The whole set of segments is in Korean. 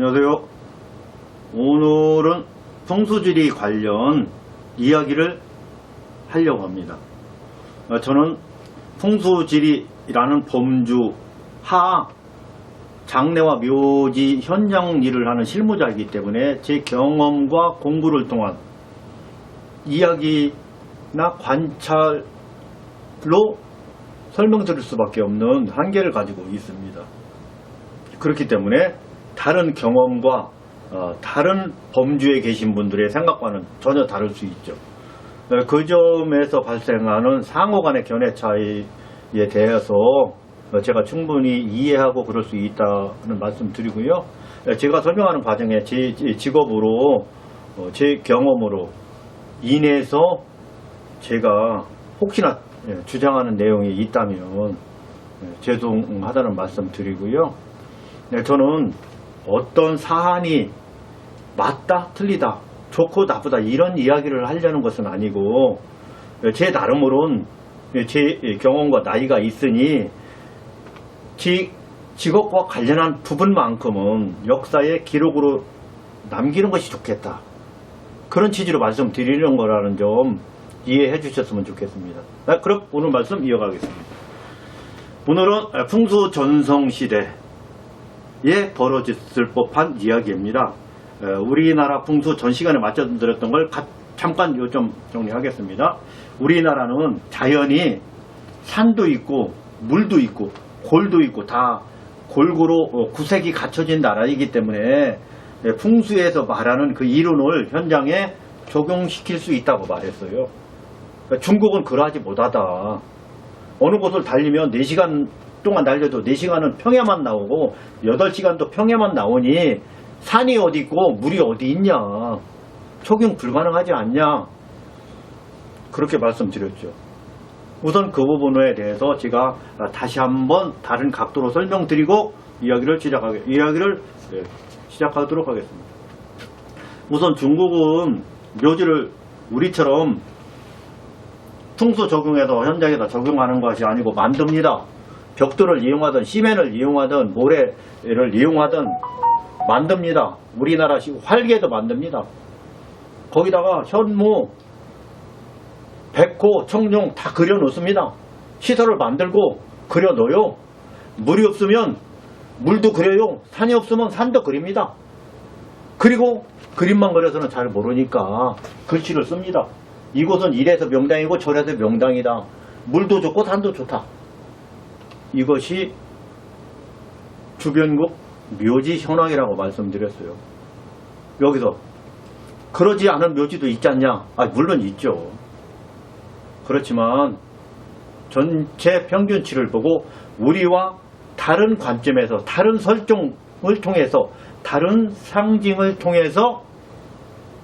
안녕하세요. 오늘은 풍수지리 관련 이야기를 하려고 합니다. 저는 풍수지리라는 범주 하 장례와 묘지 현장 일을 하는 실무자이기 때문에 제 경험과 공부를 통한 이야기나 관찰로 설명드릴 수밖에 없는 한계를 가지고 있습니다. 그렇기 때문에 다른 경험과 다른 범주에 계신 분들의 생각과는 전혀 다를 수 있죠. 그 점에서 발생하는 상호 간의 견해 차이에 대해서 제가 충분히 이해하고 그럴 수 있다는 말씀 드리고요. 제가 설명하는 과정에 제 직업으로 제 경험으로 인해서 제가 혹시나 주장하는 내용이 있다면 죄송하다는 말씀 드리고요. 저는 어떤 사안이 맞다 틀리다 좋고 나쁘다 이런 이야기를 하려는 것은 아니고 제 나름으로는 제 경험과 나이가 있으니 직업과 관련한 부분만큼은 역사의 기록으로 남기는 것이 좋겠다. 그런 취지로 말씀드리는 거라는 점 이해해 주셨으면 좋겠습니다. 그럼 오늘 말씀 이어가겠습니다. 오늘은 풍수전성시대에 벌어졌을 법한 이야기입니다. 우리나라 풍수 전 시간에 말씀드렸던 걸 잠깐 요점 정리하겠습니다. 우리나라는 자연이 산도 있고 물도 있고 골도 있고 다 골고루 구색이 갖춰진 나라이기 때문에 풍수에서 말하는 그 이론을 현장에 적용시킬 수 있다고 말했어요. 중국은 그러하지 못하다. 어느 곳을 달리면 4시간 동안 달려도 4시간은 평야만 나오고 8시간도 평야만 나오니 산이 어디 있고 물이 어디 있냐, 적용 불가능하지 않냐, 그렇게 말씀드렸죠. 우선 그 부분에 대해서 제가 다시 한번 다른 각도로 설명드리고 이야기를 시작하도록 하겠습니다. 우선 중국은 묘지를 우리처럼 풍수 적용해서 현장에다 적용하는 것이 아니고 만듭니다. 벽돌을 이용하든 시멘을 이용하든 모래를 이용하든 만듭니다. 우리나라식 활개도 만듭니다. 거기다가 현무, 백호, 청룡 다 그려 놓습니다. 시설을 만들고 그려 놓어요. 물이 없으면 물도 그려요. 산이 없으면 산도 그립니다. 그리고 그림만 그려서는 잘 모르니까 글씨를 씁니다. 이곳은 이래서 명당이고 저래서 명당이다. 물도 좋고 산도 좋다. 이것이 주변국 묘지 현황이라고 말씀드렸어요. 여기서 그러지 않은 묘지도 있지 않냐? 물론 있죠. 그렇지만 전체 평균치를 보고 우리와 다른 관점에서 다른 설정을 통해서 다른 상징을 통해서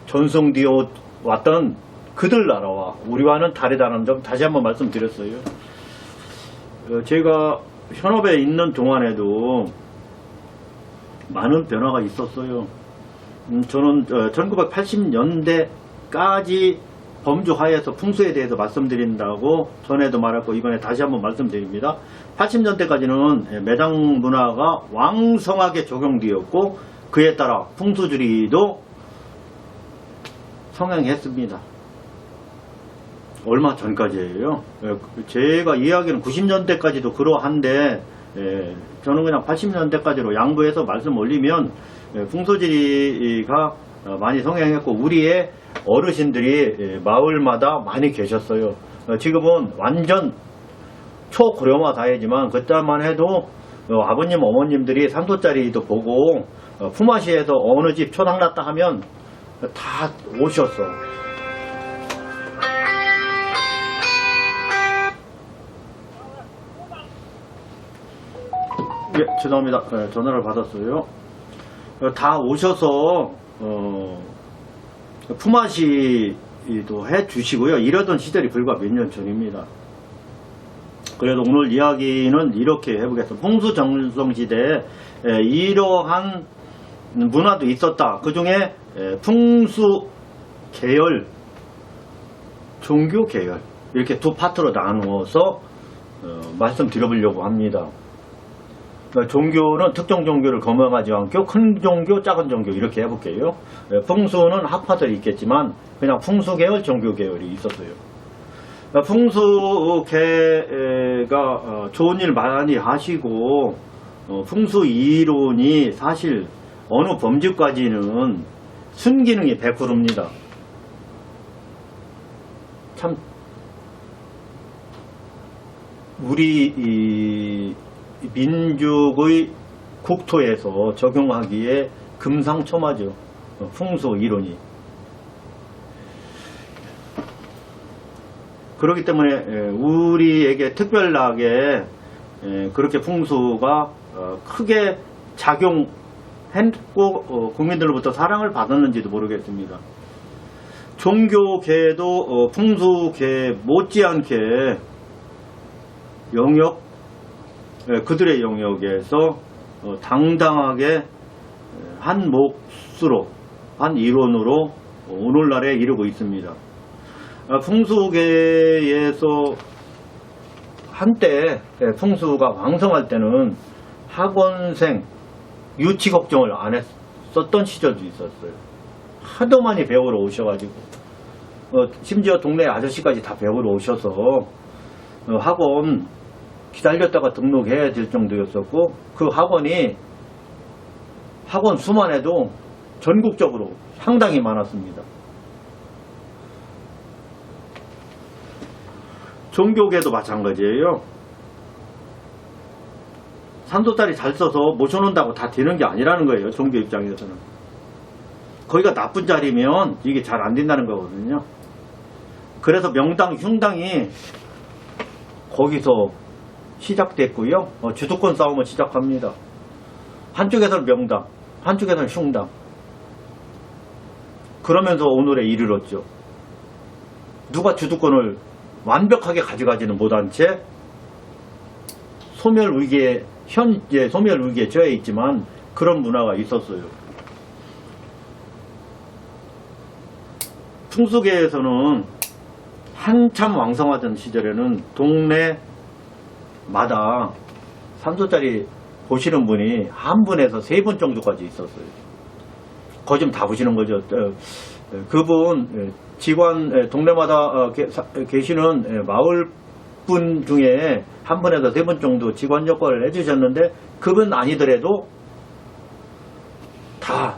전송되어 왔던 그들 나라와 우리와는 다르다는 점 다시 한번 말씀드렸어요. 제가 현업에 있는 동안에도 많은 변화가 있었어요. 저는 1980년대까지 범주 하에서 풍수에 대해서 말씀드린다고 전에도 말했고 이번에 다시 한번 말씀드립니다. 80년대까지는 매당 문화가 왕성하게 적용되었고 그에 따라 풍수지리도 성행했습니다. 얼마 전까지예요. 제가 이야기는 90년대까지도 그러한데 저는 그냥 80년대까지로 양보해서 말씀 올리면 풍수지리가 많이 성행했고 우리의 어르신들이 마을마다 많이 계셨어요. 지금은 완전 초고령화 사회지만 그때만 해도 아버님 어머님들이 산소짜리도 보고 품앗이에서 어느 집 초당 났다 하면 다 오셨어. 예, 죄송합니다. 전화를 받았어요. 다 오셔서 품앗이도 해주시고요. 이러던 시절이 불과 몇 년 전입니다. 그래도 오늘 이야기는 이렇게 해보겠습니다. 풍수전성시대에 이러한 문화도 있었다. 그 중에 풍수 계열, 종교 계열 이렇게 두 파트로 나누어서 말씀드려보려고 합니다. 그러니까 종교는 특정 종교를 거명하지 않고 큰 종교, 작은 종교 이렇게 해볼게요. 풍수는 학파들이 있겠지만 그냥 풍수 계열, 종교 계열이 있었어요. 풍수계가 좋은 일 많이 하시고 풍수 이론이 사실 어느 범주까지는 순기능이 100%입니다. 참 우리 이 민족의 국토에서 적용하기에 금상첨화죠. 풍수 이론이. 그렇기 때문에 우리에게 특별하게 그렇게 풍수가 크게 작용했고 국민들로부터 사랑을 받았는지도 모르겠습니다. 종교계도 풍수계 못지않게 그들의 영역에서 당당하게 한 몫으로, 한 이론으로 오늘날에 이르고 있습니다. 풍수계에서 한때 풍수가 왕성할 때는 학원생 유치 걱정을 안 했었던 시절도 있었어요. 하도 많이 배우러 오셔가지고 심지어 동네 아저씨까지 다 배우러 오셔서 학원 기다렸다가 등록해야 될 정도였었고, 그 학원 수만 해도 전국적으로 상당히 많았습니다. 종교계도 마찬가지예요. 산소딸이 잘 써서 모셔놓는다고 다 되는 게 아니라는 거예요. 종교 입장에서는. 거기가 나쁜 자리면 이게 잘 안 된다는 거거든요. 그래서 명당, 흉당이 거기서 시작됐고요. 주도권 싸움을 시작합니다. 한쪽에서는 명당, 한쪽에서는 흉당. 그러면서 오늘에 이르렀죠. 누가 주도권을 완벽하게 가져가지는 못한 채 현재 소멸 위기에 처해 있지만 그런 문화가 있었어요. 풍수계에서는 한참 왕성하던 시절에는 동네마다 산소짜리 보시는 분이 한 분에서 3분 정도까지 있었어요. 거의 좀 다 보시는 거죠. 그분 직원 동네마다 계시는 마을 분 중에 한 분에서 3분 정도 직원 역할을 해주셨는데, 그분 아니더라도 다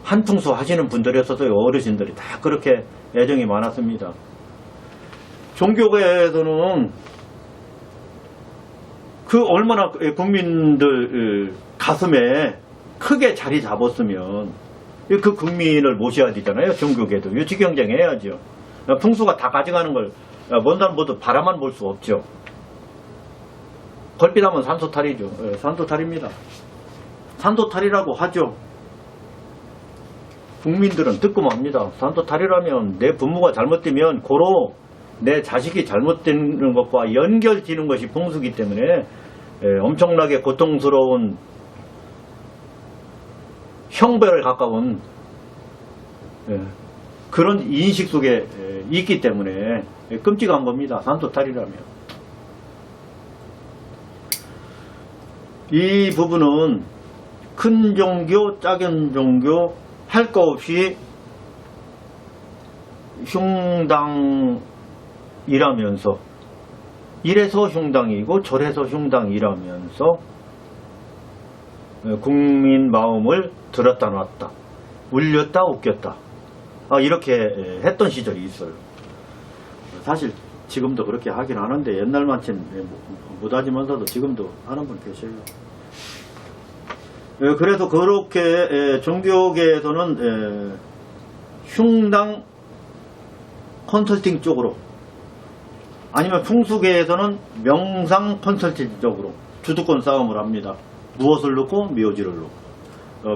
한풍수 하시는 분들이었어요. 어르신들이 다 그렇게 애정이 많았습니다. 종교계에서는 그 얼마나 국민들 가슴에 크게 자리 잡았으면 그 국민을 모셔야 되잖아요. 종교계도 유치 경쟁해야죠. 풍수가 다 가져가는 걸 먼 사람보다 바라만 볼 수 없죠. 걸핏하면 산소탈이죠. 산소탈입니다. 산소탈이라고 하죠. 국민들은 뜨끔합니다. 산소탈이라면 내 부모가 잘못되면 고로 내 자식이 잘못되는 것과 연결되는 것이 풍수기 때문에 엄청나게 고통스러운 형벌에 가까운 그런 인식 속에 있기 때문에 끔찍한 겁니다. 산소탈이라면. 이 부분은 큰 종교, 작은 종교 할 거 없이 흉당이라면서 이래서 흉당이고 저래서 흉당이라면서 국민 마음을 들었다 놨다, 울렸다 웃겼다, 이렇게 했던 시절이 있어요. 사실 지금도 그렇게 하긴 하는데 옛날만큼 못하지만서도 지금도 하는 분 계셔요. 그래서 그렇게 종교계에서는 흉당 컨설팅 쪽으로, 아니면 풍수계에서는 명상 컨설팅 쪽으로 주도권 싸움을 합니다. 무엇을 놓고 묘지를 놓고.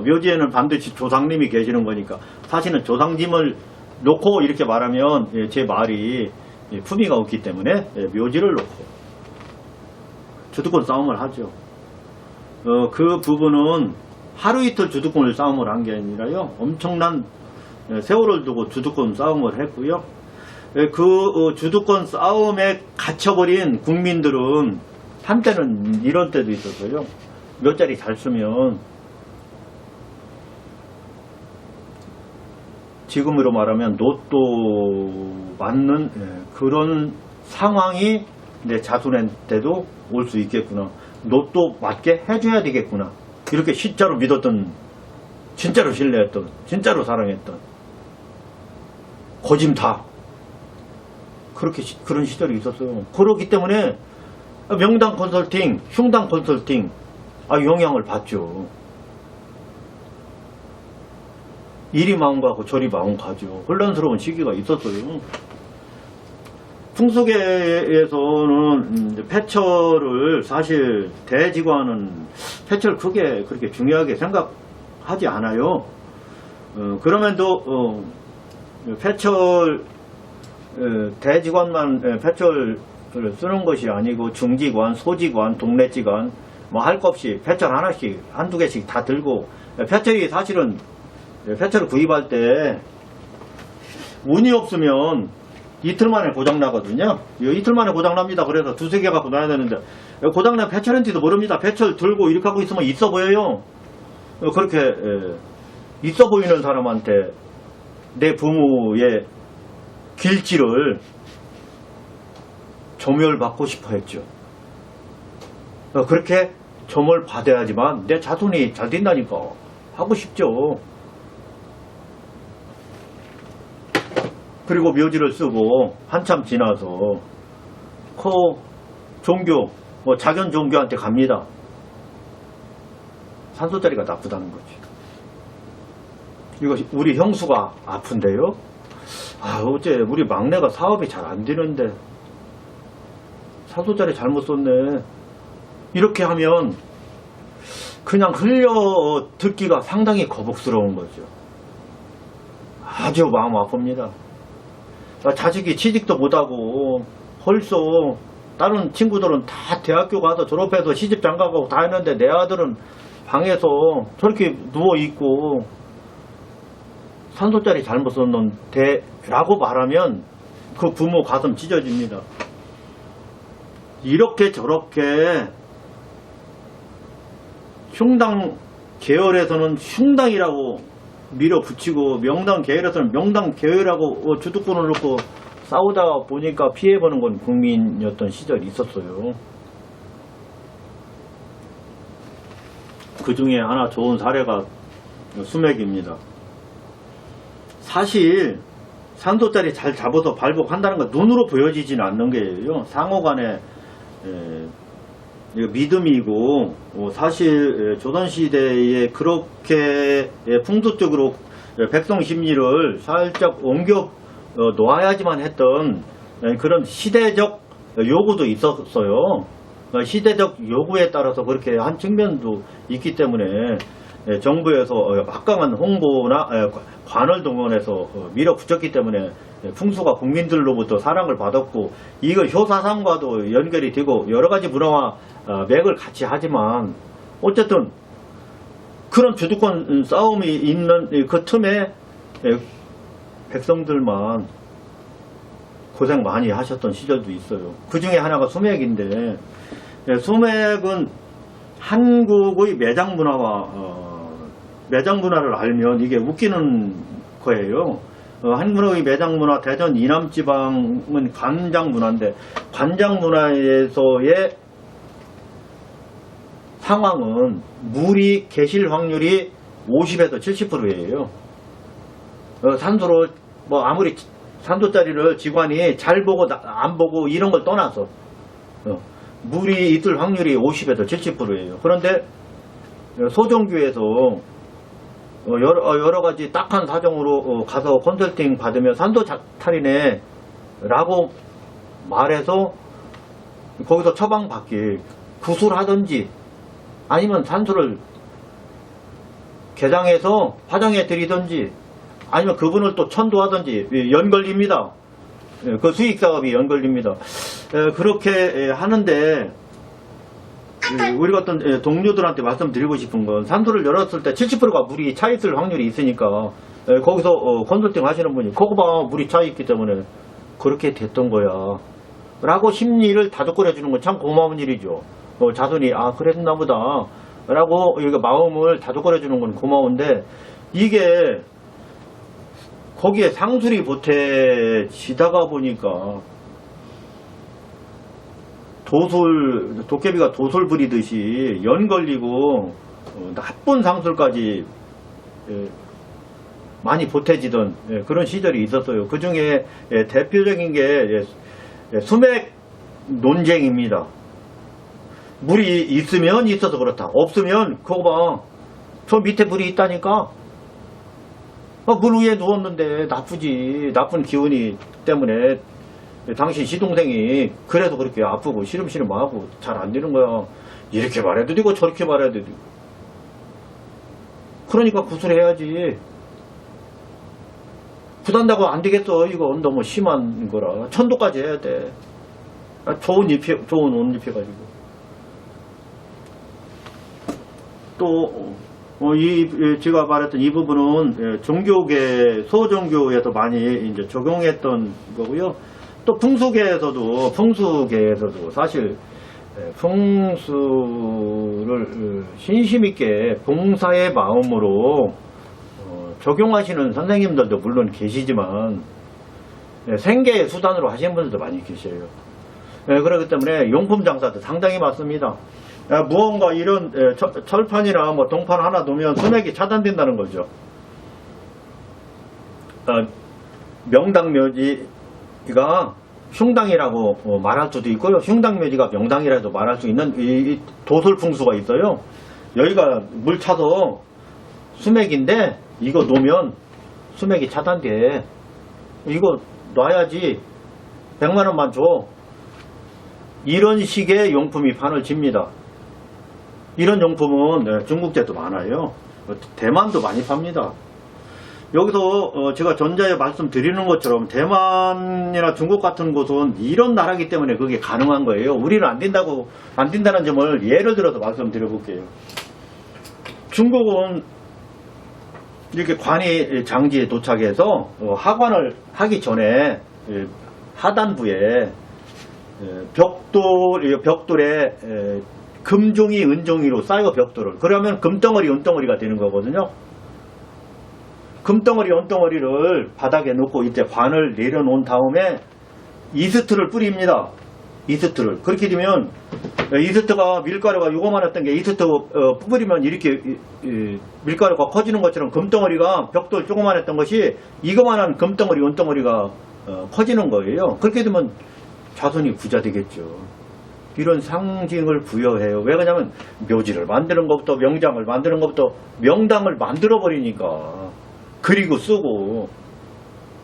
묘지에는 반드시 조상님이 계시는 거니까 사실은 조상님을 놓고 이렇게 말하면 제 말이 품위가 없기 때문에 묘지를 놓고 주도권 싸움을 하죠. 그 부분은 하루 이틀 주도권을 싸움을 한 게 아니라요, 엄청난 세월을 두고 주도권 싸움을 했고요. 그 주도권 싸움에 갇혀버린 국민들은 한때는 이런 때도 있었어요. 몇 자리 잘 쓰면 지금으로 말하면 로또 맞는 그런 상황이 내 자손한테도 올 수 있겠구나. 로또 맞게 해줘야 되겠구나. 이렇게 진짜로 믿었던, 진짜로 신뢰했던, 진짜로 사랑했던 거짓다. 그렇게 그런 시절이 있었어요. 그렇기 때문에 명당 컨설팅, 흉당 컨설팅 영향을 받죠. 이리 마음 가고 저리 마음 가죠. 혼란스러운 시기가 있었어요. 풍수계에서는 폐철을 사실 대지관은 폐철 크게 그렇게 중요하게 생각하지 않아요. 그러면도 폐철 대지관만 폐철을 쓰는 것이 아니고 중지관, 소지관, 동래지관 뭐 할 것 없이 폐철 하나씩 한두 개씩 다 들고 폐철이 사실은 폐철을 구입할 때 운이 없으면 이틀 만에 고장 나거든요. 이틀 만에 고장 납니다. 그래서 두세 개 갖고 놔야 되는데 고장 난 폐철인지도 모릅니다. 폐철 들고 이렇게 하고 있으면 있어 보여요. 그렇게 있어 보이는 사람한테 내 부모의 길지를 조멸받고 싶어 했죠. 그렇게 조멸 받아야지만 내 자손이 잘 된다니까 하고 싶죠. 그리고 묘지를 쓰고 한참 지나서 종교, 작은 종교한테 갑니다. 산소자리가 나쁘다는 거지. 이거 우리 형수가 아픈데요? 어째 우리 막내가 사업이 잘 안 되는데 산소자리 잘못 썼네. 이렇게 하면 그냥 흘려 듣기가 상당히 거북스러운 거죠. 아주 마음 아픕니다. 자식이 취직도 못하고 벌써 다른 친구들은 다 대학교 가서 졸업해서 시집 장가가고 다 했는데 내 아들은 방에서 저렇게 누워있고 산소짜리 잘못 썼는데 라고 말하면 그 부모 가슴 찢어집니다. 이렇게 저렇게 흉당 계열에서는 흉당이라고 밀어붙이고 명당 계열에서는 명당 계열하고 주도권을 놓고 싸우다 보니까 피해보는 건 국민이었던 시절이 있었어요. 그 중에 하나 좋은 사례가 수맥입니다. 사실 산소짜리 잘 잡아서 발복한다는 건 눈으로 보여지지는 않는 거예요. 상호간에 믿음이고 사실 조선시대에 그렇게 풍수적으로 백성 심리를 살짝 옮겨 놓아야지만 했던 그런 시대적 요구도 있었어요. 시대적 요구에 따라서 그렇게 한 측면도 있기 때문에 정부에서 막강한 홍보나 관을 동원해서 밀어붙였기 때문에 풍수가 국민들로부터 사랑을 받았고 이거 효사상과도 연결이 되고 여러가지 문화와 맥을 같이 하지만 어쨌든 그런 주도권 싸움이 있는 그 틈에 백성들만 고생 많이 하셨던 시절도 있어요. 그 중에 하나가 수맥인데 수맥은 한국의 매장 문화를 알면 이게 웃기는 거예요. 한국의 매장 문화, 대전 이남지방은 관장 문화인데 관장 문화에서의 상황은 물이 계실 확률이 50에서 70%예요. 산소로 아무리 산소짜리를 직관이 잘 보고 안 보고 이런 걸 떠나서 물이 있을 확률이 50에서 70%예요. 그런데 소정교에서 여러 가지 딱한 사정으로 가서 컨설팅 받으면 산소 탈이네 라고 말해서 거기서 처방받기 구술하든지 아니면 산소를 개장해서 화장해 드리든지 아니면 그분을 또 천도하든지 연걸립니다. 그 수익사업이 연걸립니다. 그렇게 하는데 우리 같은 동료들한테 말씀드리고 싶은 건 산소를 열었을 때 70%가 물이 차 있을 확률이 있으니까 거기서 컨설팅 하시는 분이 그거 봐 물이 차 있기 때문에 그렇게 됐던 거야 라고 심리를 다독거려 주는 건 참 고마운 일이죠. 자손이 그랬나 보다 라고 마음을 다독거려 주는 건 고마운데, 이게 거기에 상술이 보태지다가 보니까 도깨비가 도솔 부리듯이 연 걸리고 나쁜 상술까지 많이 보태지던 그런 시절이 있었어요. 그 중에 대표적인 게 수맥 논쟁입니다. 물이 있으면 있어서 그렇다. 없으면 그거 봐. 저 밑에 물이 있다니까. 물 위에 누웠는데 나쁘지. 나쁜 기운이 때문에 당신 시동생이 그래도 그렇게 아프고 시름시름하고 잘 안 되는 거야. 이렇게 말해도 되고 저렇게 말해도 되고. 그러니까 구슬해야지. 부단다고 안 되겠어. 이건 너무 심한 거라. 천도까지 해야 돼. 좋은 옷 입혀가지고. 또 제가 말했던 이 부분은 종교계, 소종교에서 많이 이제 적용했던 거고요. 또 풍수계에서도 사실 풍수를 신심 있게 봉사의 마음으로 적용하시는 선생님들도 물론 계시지만 생계의 수단으로 하시는 분들도 많이 계셔요. 그렇기 때문에 용품 장사도 상당히 많습니다. 무언가 이런 철판이나 뭐 동판 하나 놓으면 수맥이 차단된다는 거죠. 명당묘지가 흉당이라고 말할 수도 있고요. 흉당묘지가 명당이라도 말할 수 있는 이 도솔풍수가 있어요. 여기가 물 차서 수맥인데 이거 놓으면 수맥이 차단돼. 이거 놔야지 100만원만 줘. 이런 식의 용품이 판을 칩니다. 이런 용품은 중국제도 많아요. 대만도 많이 팝니다. 여기서 제가 전자에 말씀드리는 것처럼 대만이나 중국 같은 곳은 이런 나라기 때문에 그게 가능한 거예요. 우리는 안 된다는 점을 예를 들어서 말씀드려 볼게요. 중국은 이렇게 관이 장지에 도착해서 하관을 하기 전에 하단부에 벽돌에 금종이 은종이로 쌓여 벽돌을, 그러면 금덩어리 은덩어리가 되는 거거든요. 금덩어리 은덩어리를 바닥에 놓고 이제 관을 내려놓은 다음에 이스트를 뿌립니다. 이스트를. 그렇게 되면 이스트가 밀가루가 요거만했던 게 이스트 뿌리면 이렇게 밀가루가 커지는 것처럼 금덩어리가 벽돌 조그만했던 것이 이거만한 금덩어리 은덩어리가 커지는 거예요. 그렇게 되면 자손이 부자 되겠죠. 이런 상징을 부여해요. 왜 그러냐면 묘지를 만드는 것부터 명장을 만드는 것부터 명당을 만들어 버리니까. 그리고 쓰고,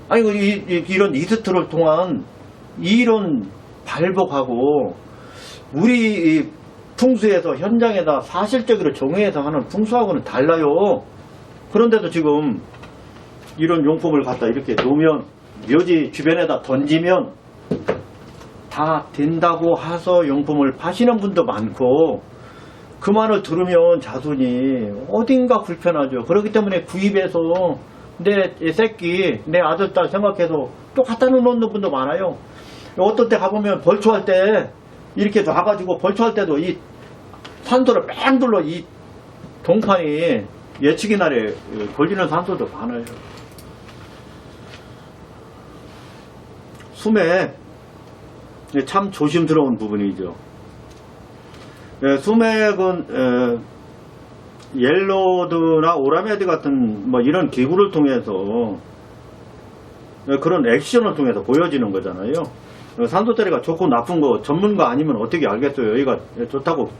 아이고 이런 이스트를 통한 이런 발복하고 우리 풍수에서 현장에다 사실적으로 정의해서 하는 풍수하고는 달라요. 그런데도 지금 이런 용품을 갖다 이렇게 놓으면 묘지 주변에다 던지면 다 된다고 해서 용품을 파시는 분도 많고, 그 말을 들으면 자손이 어딘가 불편하죠. 그렇기 때문에 구입해서 내 새끼, 내 아들, 딸 생각해서 또 갖다 놓는 분도 많아요. 어떤 때 가보면 벌초할 때 이렇게 놔가지고 벌초할 때도 이 산소를 뺑 둘러 이 동판이 예측의 날에 걸리는 산소도 많아요. 수맥 참 조심스러운 부분이죠. 수맥은 옐로드나 오라메드 같은 뭐 이런 기구를 통해서 그런 액션을 통해서 보여지는 거잖아요. 산소자리가 좋고 나쁜 거 전문가 아니면 어떻게 알겠어요. 여기가 좋다고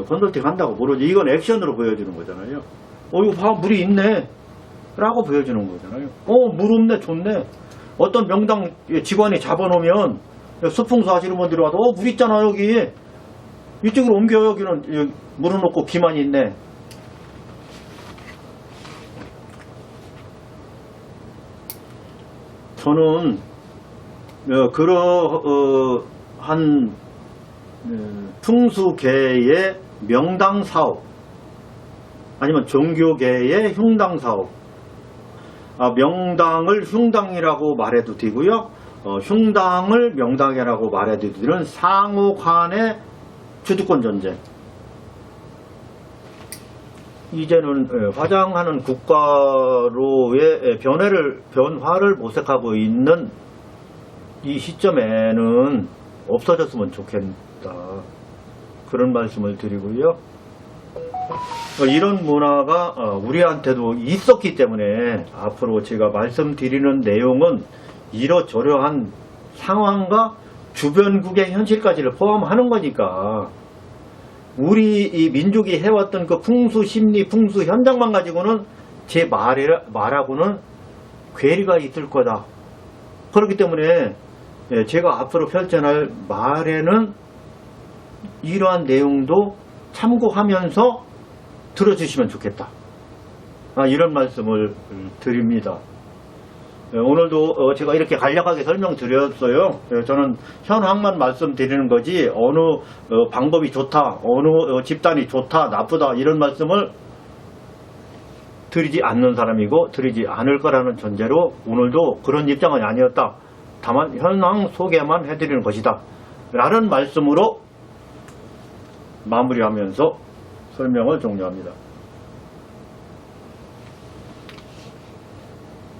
컨설팅 한다고 모르지. 이건 액션으로 보여주는 거잖아요. 이거 봐, 물이 있네 라고 보여주는 거잖아요. 물 없네, 좋네. 어떤 명당 직원이 잡아놓으면 수풍수 하시는 분들이 와서 물 있잖아 여기, 이쪽으로 옮겨. 여기는 물은 없고 비만 있네. 저는 그러한 풍수계의 명당 사업 아니면 종교계의 흉당 사업, 명당을 흉당이라고 말해도 되고요, 흉당을 명당해라고 말해드리는 상호 간의 주도권 전쟁. 이제는 화장하는 국가로의 변화를 모색하고 있는 이 시점에는 없어졌으면 좋겠다. 그런 말씀을 드리고요. 이런 문화가 우리한테도 있었기 때문에 앞으로 제가 말씀드리는 내용은 이러저러한 상황과 주변국의 현실까지를 포함하는 거니까 우리 이 민족이 해왔던 그 풍수 심리, 풍수 현장만 가지고는 제 말하고는 괴리가 있을 거다. 그렇기 때문에 제가 앞으로 펼쳐날 말에는 이러한 내용도 참고하면서 들어주시면 좋겠다. 이런 말씀을 드립니다. 오늘도 제가 이렇게 간략하게 설명드렸어요. 저는 현황만 말씀드리는 거지 어느 방법이 좋다, 어느 집단이 좋다, 나쁘다 이런 말씀을 드리지 않는 사람이고 드리지 않을 거라는 전제로 오늘도 그런 입장은 아니었다. 다만 현황 소개만 해드리는 것이다. 라는 말씀으로 마무리하면서 설명을 종료합니다.